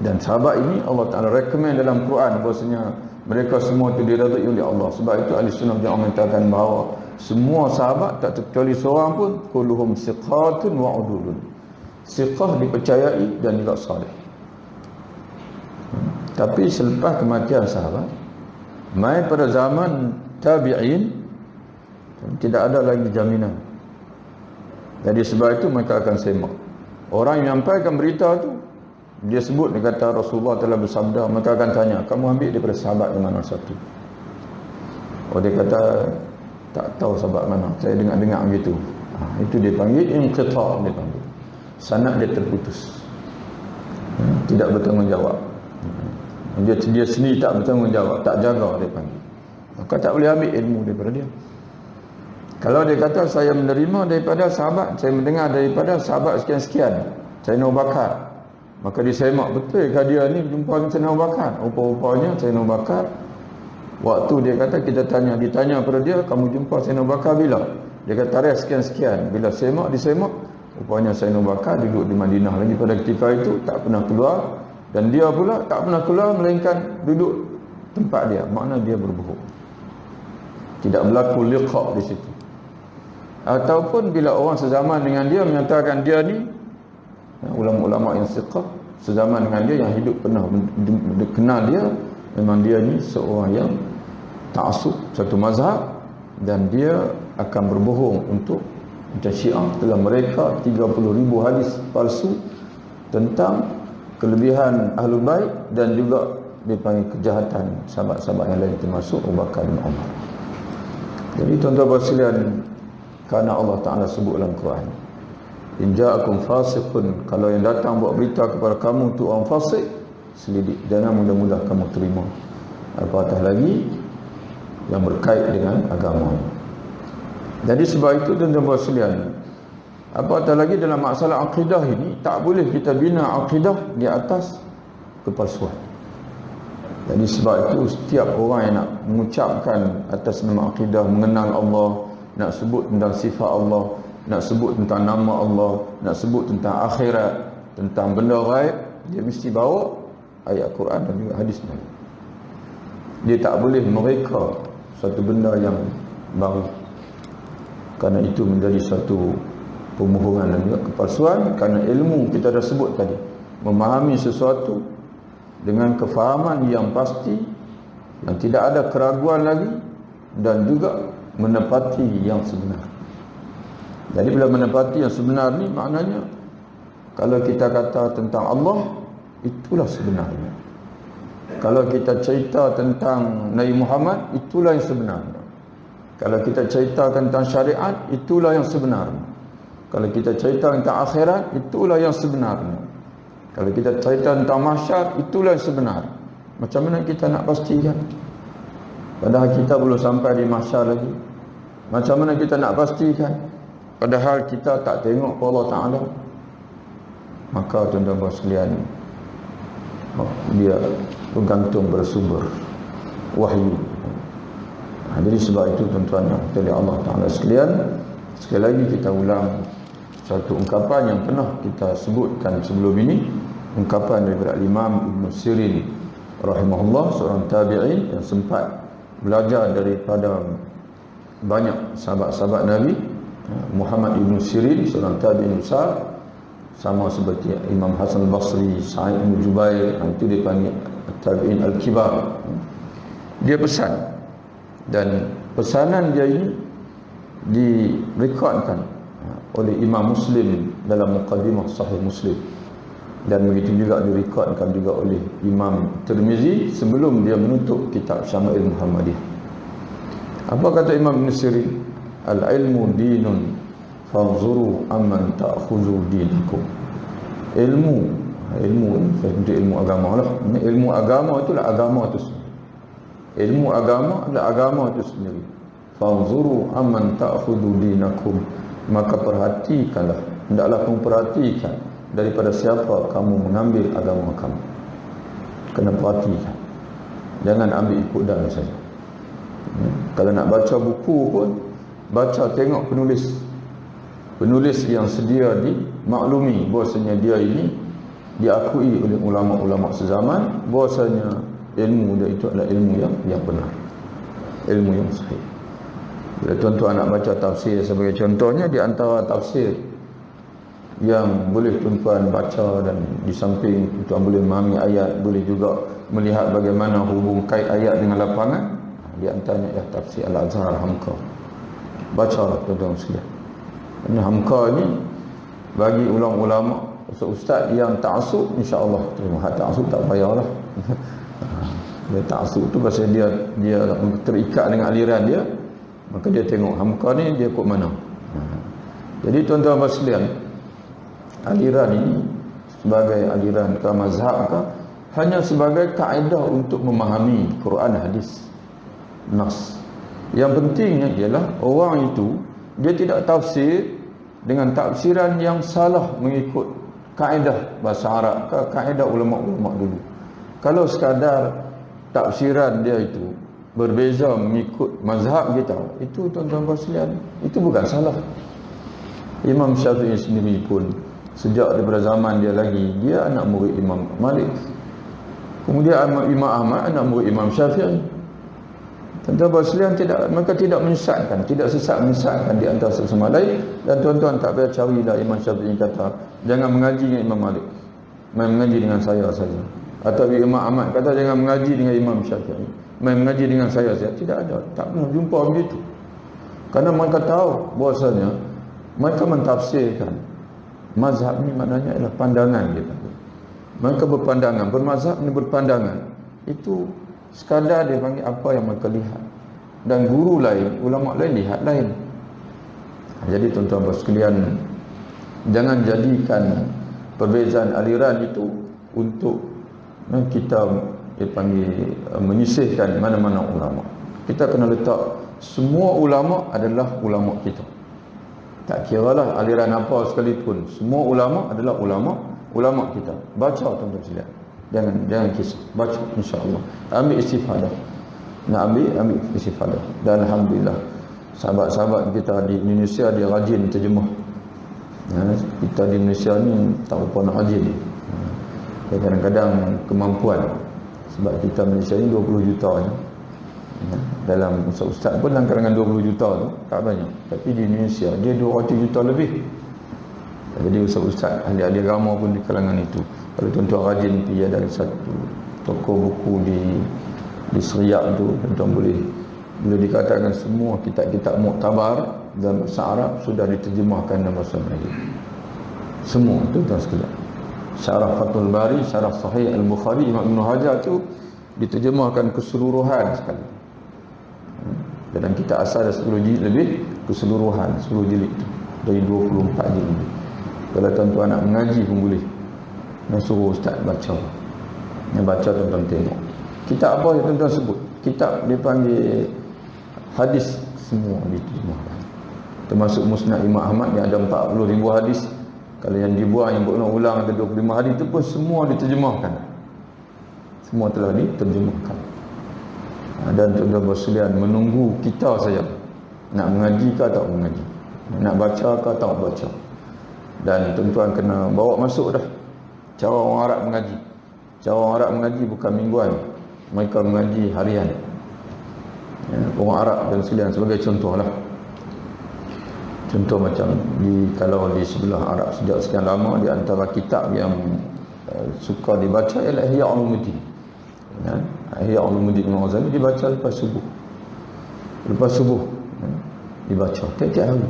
Dan sahabat ini Allah Ta'ala recommend dalam Quran bahasanya mereka semua itu diridai oleh Allah. Sebab itu ahli sunnah jamaah mengatakan bahawa semua sahabat tak terkecuali seorang pun kulluhum siqatun wa udulun. Siqah dipercayai dan juga salih. Tapi selepas kematian sahabat, mai pada zaman tabi'in, tidak ada lagi jaminan. Jadi sebab itu mereka akan semak. Orang yang menyampaikan berita tu, dia sebut, dia kata Rasulullah telah bersabda, mereka akan tanya, kamu ambil daripada sahabat yang mana satu? Oh, dia kata tak tahu sahabat mana, saya dengar-dengar begitu. Itu dia panggil inqita', dia panggil sanad dia terputus, tidak bertanggungjawab. Dia sendiri tak bertanggungjawab, tak jaga, dia panggil. Maka tak boleh ambil ilmu daripada dia. Kalau dia kata saya menerima daripada sahabat, saya mendengar daripada sahabat sekian-sekian, Sayyidina Abu Bakar, maka disemak betul ke dia ni jumpa dengan Sayyidina Abu Bakar. Rupa-rupanya Sayyidina Abu Bakar, waktu dia kata kita ditanya pada dia, kamu jumpa Sayyidina Abu Bakar bila? Dia kata tarikh sekian-sekian. Bila disemak, rupanya Sayyidina Abu Bakar duduk di Madinah lagi pada ketika itu, tak pernah keluar Dan dia pula tak pernah keluar melainkan duduk tempat dia. Makna dia berbohong. Tidak berlaku liqa di situ. Ataupun bila orang sezaman dengan dia menyatakan dia ni, ulama-ulama yang siqah sezaman dengan dia yang hidup pernah kenal dia, memang dia ni seorang yang ta'assub satu mazhab, dan dia akan berbohong untuk macam Syiah telah mereka 30,000 hadis palsu tentang kelebihan Ahlul Bait dan juga dipanggil kejahatan sahabat-sahabat yang lain termasuk Abu Bakar bin Umar. Jadi tuan-tuan sekalian, kerana Allah Ta'ala sebut dalam Quran, in ja'akum fasiqun, kalau yang datang buat berita kepada kamu tu orang fasik, selidik, jangan mudah-mudah kamu terima, apatah lagi yang berkait dengan agama. Jadi sebab itu tuan-tuan sekalian, apatah lagi dalam masalah akidah ini, tak boleh kita bina akidah di atas kepalsuan. Jadi sebab itu setiap orang yang nak mengucapkan atas nama akidah, mengenal Allah, nak sebut tentang sifat Allah, nak sebut tentang nama Allah, nak sebut tentang akhirat, tentang benda gaib, dia mesti bawa ayat Quran dan juga hadis Nabi. Dia tak boleh mereka satu benda yang baru, kerana itu menjadi satu pembohongan dan juga kepalsuan. Kerana ilmu kita dah sebut tadi, memahami sesuatu dengan kefahaman yang pasti, yang tidak ada keraguan lagi, dan juga menepati yang sebenar. Jadi bila menepati yang sebenar ni, maknanya kalau kita kata tentang Allah, itulah sebenarnya. Kalau kita cerita tentang Nabi Muhammad, itulah yang sebenarnya. Kalau kita cerita tentang syariat, itulah yang sebenarnya. Kalau kita cerita tentang akhirat, itulah yang sebenarnya. Kalau kita cerita tentang mahsyar, itulah yang sebenarnya. Macam mana kita nak pastikan? Padahal kita belum sampai di mahsyar lagi. Macam mana kita nak pastikan? Padahal kita tak tengok Allah Ta'ala. Maka tuan-tuan sekalian, dia bergantung bersumber wahyu. Jadi sebab itu tuan-tuan yang dari Allah Ta'ala sekalian, sekali lagi kita ulang satu ungkapan yang pernah kita sebutkan sebelum ini, ungkapan daripada Imam Ibn Sirin rahimahullah, seorang tabi'in yang sempat belajar daripada banyak sahabat-sahabat Nabi. Muhammad Ibn Sirin, seorang tabi'in besar, sama seperti Imam Hasan al-Basri, Sa'id bin Jubair, itu dipanggil tabi'in al-kibar. Dia pesan, dan pesanan dia ini direkodkan oleh Imam Muslim dalam Muqaddimah Sahih Muslim, dan begitu juga direkodkan juga oleh Imam Tirmizi sebelum dia menutup kitab Syama'il Muhammadiyah. Apa kata Imam Ibn Sirin? Al-ilmu dinun fanzuru amman ta'khuzu dinakum. Ilmu untuk ilmu agama lah. Ilmu agama itulah agama itu sendiri. Ilmu agama adalah agama itu sendiri. Fanzuru amman ta'khuzu dinakum. Maka perhatikanlah, hendaklah kamu perhatikan daripada siapa kamu mengambil agama kamu. Kena perhatikan, jangan ambil ikut dan saja. Kalau nak baca buku pun, baca tengok penulis yang sedia dimaklumi bahwasanya dia ini diakui oleh ulama-ulama sezaman, bahwasanya ilmu dia itu adalah ilmu yang benar, ilmu yang sahih. Bila tuan-tuan nak baca tafsir sebagai contohnya, di antara tafsir yang boleh tuan-tuan baca, dan di samping tuan boleh memahami ayat, boleh juga melihat bagaimana hubung kait ayat dengan lapangan, di antaranya ialah tafsir Al-Azhar Hamka. Baca tuan-tuan sekalian. Ini Hamka ni bagi ulama-ulama, ustaz yang ta'assub, insya-Allah terima. Hak ta'assub tak payahlah. Dia ta'assub tu pasal dia terikat dengan aliran dia, maka dia tengok Hamka ni dia ikut mana. Jadi tuan-tuan sekalian, aliran ini sebagai aliran ke mazhab ke, hanya sebagai kaedah untuk memahami Quran hadis nas. Yang pentingnya ialah orang itu dia tidak tafsir dengan tafsiran yang salah mengikut kaedah bahasa Arab ke kaedah ulama-ulama dulu. Kalau sekadar tafsiran dia itu berbeza mengikut mazhab kita, itu tuan-tuan sekalian, itu bukan salah. Imam Syafi'i sendiri pun sejak daripada zaman dia lagi, dia anak murid Imam Malik, Kemudian Imam Ahmad anak murid Imam Syafi'i. Tuan-tuan sekalian, mereka tidak menyesatkan, tidak sesat menyesatkan di antara satu sama lain. Dan tuan-tuan tak payah carilah Imam Syafi'i kata jangan mengaji dengan Imam Malik, main mengaji dengan saya saja. Atau Imam Ahmad kata jangan mengaji dengan Imam Syafi'i, main mengaji dengan saya saja. Tidak ada, tak pernah jumpa begitu. Kerana mereka tahu bahasanya mereka mentafsirkan mazhab ni maknanya adalah pandangan kita. Mereka berpandangan, bermazhab ni berpandangan. Itu sekadar dia panggil apa yang mereka lihat. Dan guru lain, ulama lain lihat lain. Jadi tuan-tuan sekalian, jangan jadikan perbezaan aliran itu untuk kita dia panggil menyisihkan mana-mana ulama. Kita kena letak semua ulama adalah ulama kita. Tak kiralah aliran apa sekalipun, semua ulama adalah ulama kita. Baca tuan-tuan sekalian. Jangan kisah, baca insya-Allah. Ambil istifadah. Nak ambil istifadah. Dan alhamdulillah sahabat-sahabat kita di Indonesia dia rajin terjemah. Kita di Indonesia ni tak apa nak rajin. Kadang-kadang kemampuan, sebab kita Malaysia ni 20 juta je. Dalam ustaz pun dalam kalangan 20 juta tu tak banyak. Tapi di Indonesia dia 200 juta lebih. Jadi ustaz ahli-ahli agama pun di kalangan itu. Kalau tuan-tuan rajin pergi ada satu toko buku di Seriak tu, tuan-tuan boleh dikatakan semua kitab-kitab muktabar dalam bahasa Arab sudah diterjemahkan dalam bahasa Melayu. Semua tuan-tuan sekalian. Syarah Fathul Bari, Syarah Sahih Al-Bukhari Imam Ibn Hajar tu diterjemahkan keseluruhan sekali. Dalam kitab asal ada 10 jilid lebih, keseluruhan 10 jilid tu dari 24 jilid. Kalau tuan-tuan nak mengaji pun boleh. Dan suruh ustaz baca. Yang baca tuan-tuan tengok. Kitab apa yang tuan-tuan sebut? Kitab dipanggil hadis, semua diterjemahkan. Termasuk Musnad Imam Ahmad yang ada 40,000 hadis. Kalau yang dibuang, yang berulang-ulang ada 25 hadis, itu pun semua diterjemahkan. Semua telah diterjemahkan. Dan tuan-tuan sekalian, menunggu kita saja. Nak mengaji ke tak mengaji, nak baca ke tak baca. Dan tuan-tuan kena bawa masuk dah cara orang Arab mengaji. Cara orang Arab mengaji bukan mingguan, mereka mengaji harian. Orang Arab dan sekalian, sebagai contoh lah. Contoh macam kalau di sebelah Arab sejak sekian lama, di antara kitab yang suka dibaca ialah Ihya Ulumuddin. Ihya Ulumuddin Imam Ghazali dibaca lepas subuh. Dibaca tiap-tiap hari.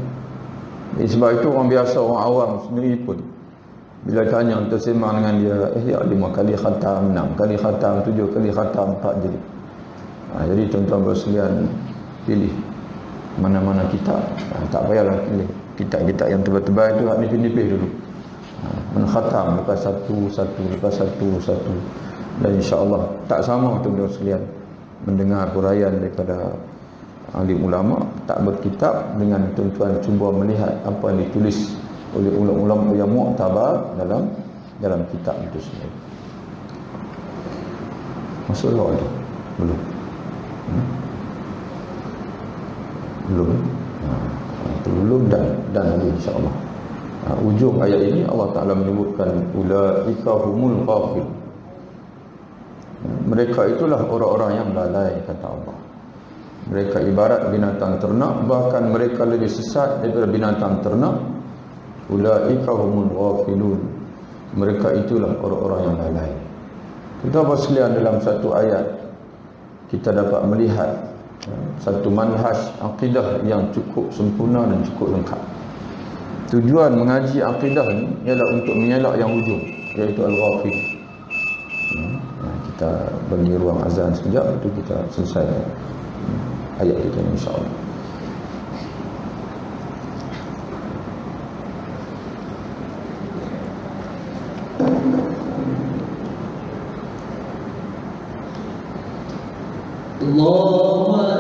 Sebab itu orang biasa, orang awam sendiri pun bila tanya tersemang dengan dia, Ihya 5 kali khatam, 6 kali khatam, 7 kali khatam, 4 jadi. Jadi tuan-tuan sekalian, pilih mana-mana kitab. Tak payahlah pilih kitab-kitab yang tebal-tebal itu, nipis-nipis dulu. Menkhatam lepas satu. Dan insya-Allah tak sama tuan-tuan sekalian mendengar huraian daripada ahli ulama, tak berkitab, dengan tuan-tuan cuba melihat apa yang ditulis oleh ulama yang muktabar dalam kitab itu sendiri. Masalah ada? Belum. Belum dan lagi insya-Allah. Ujung ayat ini Allah Taala menyebutkan ulaika humul ghafil. Mereka itulah orang-orang yang lalai, kata Allah. Mereka ibarat binatang ternak, bahkan mereka lebih sesat daripada binatang ternak. Ulaika humul ghafilun. Mereka itulah orang-orang yang lalai. Kita sekalian, dalam satu ayat kita dapat melihat satu manhaj akidah yang cukup sempurna dan cukup lengkap. Tujuan mengaji akidah ni ialah untuk mengelak yang hujung, iaitu al-ghafil. Kita bagi ruang azan sekejap, itu kita selesai ayat kita insya-Allah. Allahu Akbar.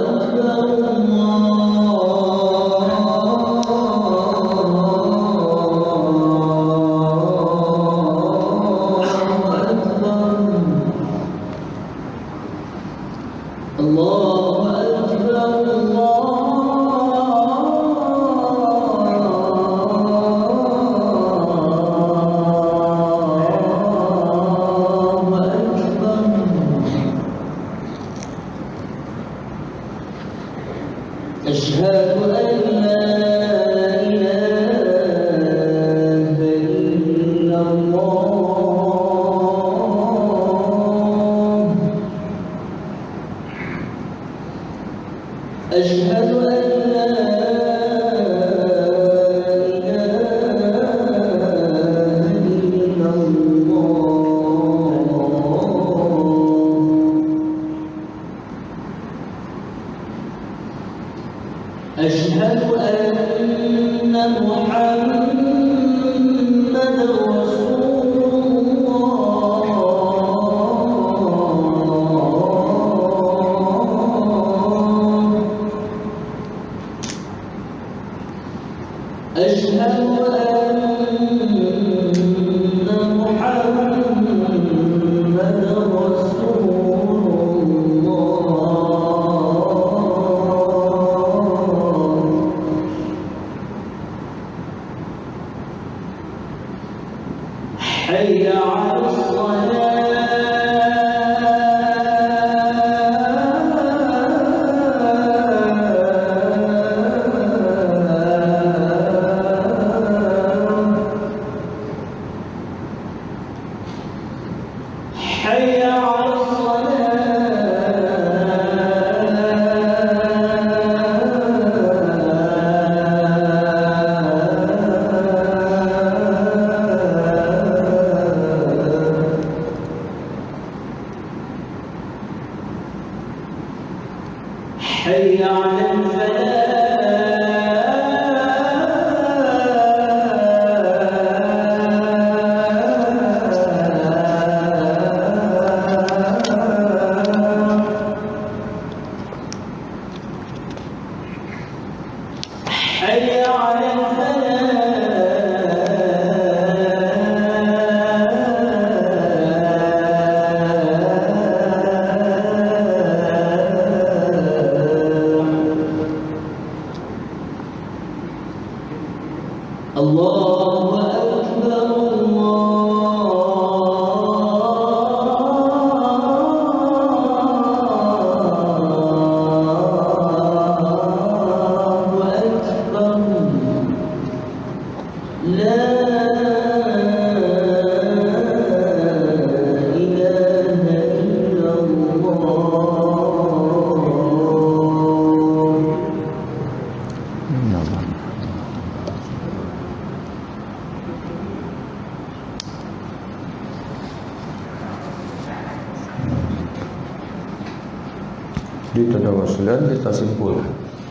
Di tadawusulan kita simpul.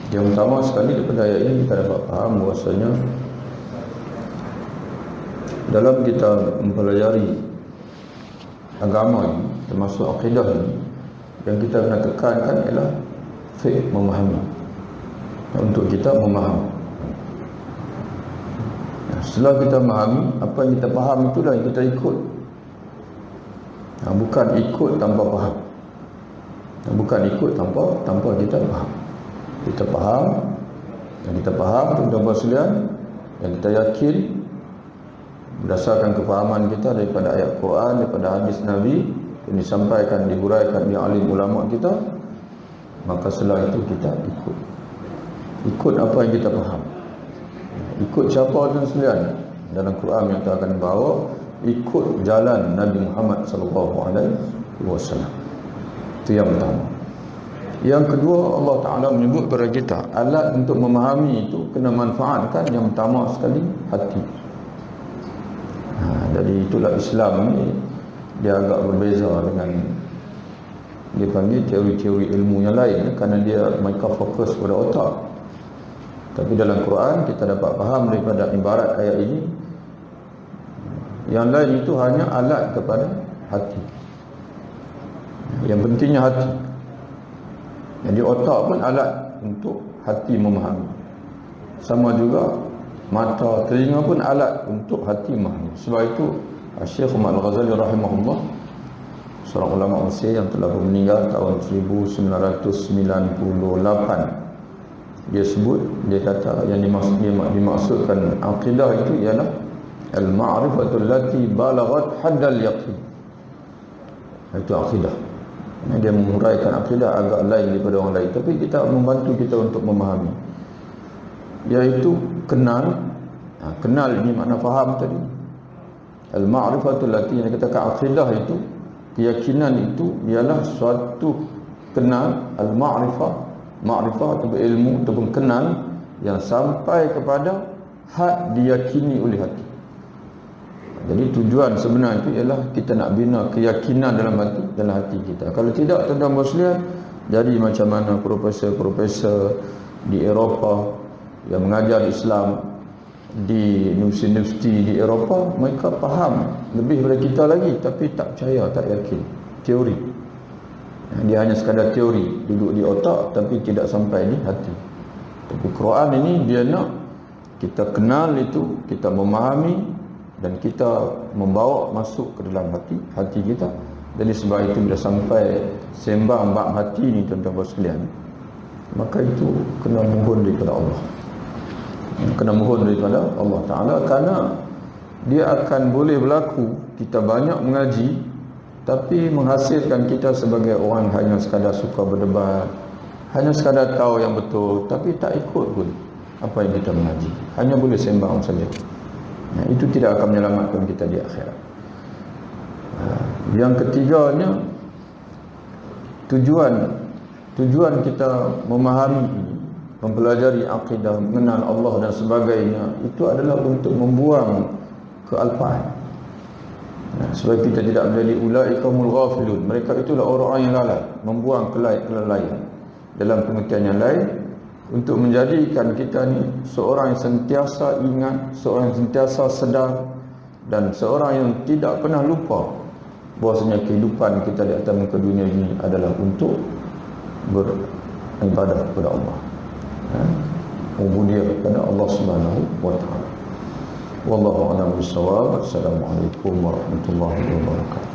Yang pertama sekali daripada ayat ini kita dapat faham bahwasanya dalam kita mempelajari agama ini, termasuk akidah ini, yang kita kena tekankan ialah fiqh, memahami. Untuk kita memahami. Setelah kita memahami, apa yang kita faham itulah yang kita ikut. Bukan ikut tanpa faham. Bukan ikut tanpa kita faham. Kita faham, yang kita faham tuan-tuan sekalian, yang kita yakin berdasarkan kefahaman kita daripada ayat Quran, daripada hadis Nabi yang disampaikan, dihuraikan oleh alim ulama kita, maka setelah itu kita ikut apa yang kita faham. Ikut siapa tuan sekalian? Dalam Quran yang kita akan bawa, ikut jalan Nabi Muhammad sallallahu alaihi wasallam. Itu yang pertama. Yang kedua, Allah Ta'ala menyebut kepada kita, alat untuk memahami itu kena manfaatkan yang pertama sekali hati. Jadi itulah Islam ni dia agak berbeza dengan dia panggil teori-teori ilmu yang lain, kerana dia mereka fokus pada otak. Tapi dalam Quran kita dapat faham daripada ibarat ayat ini, yang lain itu hanya alat kepada hati. Yang pentingnya hati. Jadi otak pun alat untuk hati memahami. Sama juga mata, telinga pun alat untuk hati memahami. Sebab itu Syekh Umar Al-Ghazali rahimahullah, seorang ulama Mesir yang telah meninggal tahun 1998, dia sebut, dia kata yang dimaksudkan akidah itu ialah al-ma'rifatul lati balaghat haddal yaqin. Itu akidah. Dia menguraikan akidah agak lain daripada orang lain, tapi kita membantu kita untuk memahami, iaitu kenal. Kenal ini makna faham tadi. Al-ma'rifatul lati, yang kita kata akidah itu, keyakinan itu ialah suatu kenal. Ma'rifah atau ilmu ataupun kenal yang sampai kepada had diyakini oleh hati. Jadi tujuan sebenar itu ialah kita nak bina keyakinan dalam hati kita. Kalau tidak, tuan-tuan muslimin, jadi macam mana profesor-profesor di Eropah yang mengajar Islam, di universiti di Eropah, mereka faham lebih daripada kita lagi, tapi tak percaya, tak yakin. Teori. Dia hanya sekadar teori, duduk di otak tapi tidak sampai di hati. Tapi Quran ini dia nak kita kenal itu, kita memahami dan kita membawa masuk ke dalam hati kita. Jadi sebab itu bila sampai sembang bab hati ni tuan-tuan sekalian, maka itu kena mohon daripada Allah. Kena mohon daripada Allah Ta'ala, kerana dia akan boleh berlaku kita banyak mengaji tapi menghasilkan kita sebagai orang hanya sekadar suka berdebat, hanya sekadar tahu yang betul tapi tak ikut pun apa yang kita mengaji, hanya boleh sembang saja. Itu tidak akan menyelamatkan kita di akhirat. Yang ketiganya, tujuan kita memahami, mempelajari akidah, mengenal Allah dan sebagainya, itu adalah untuk membuang kealpaan. Supaya kita tidak menjadi ulaikumul ghafilun, mereka itulah orang yang lalai, membuang kelalaian. Dalam pengertian yang lain, untuk menjadikan kita ni seorang yang sentiasa ingat, seorang yang sentiasa sedar, dan seorang yang tidak pernah lupa bahwasanya kehidupan kita di atas muka dunia ini adalah untuk beribadah kepada Allah, ubudiyah kepada Allah Subhanahu wa taala. Wallahu a'lam bishawab. Assalamualaikum warahmatullahi wabarakatuh.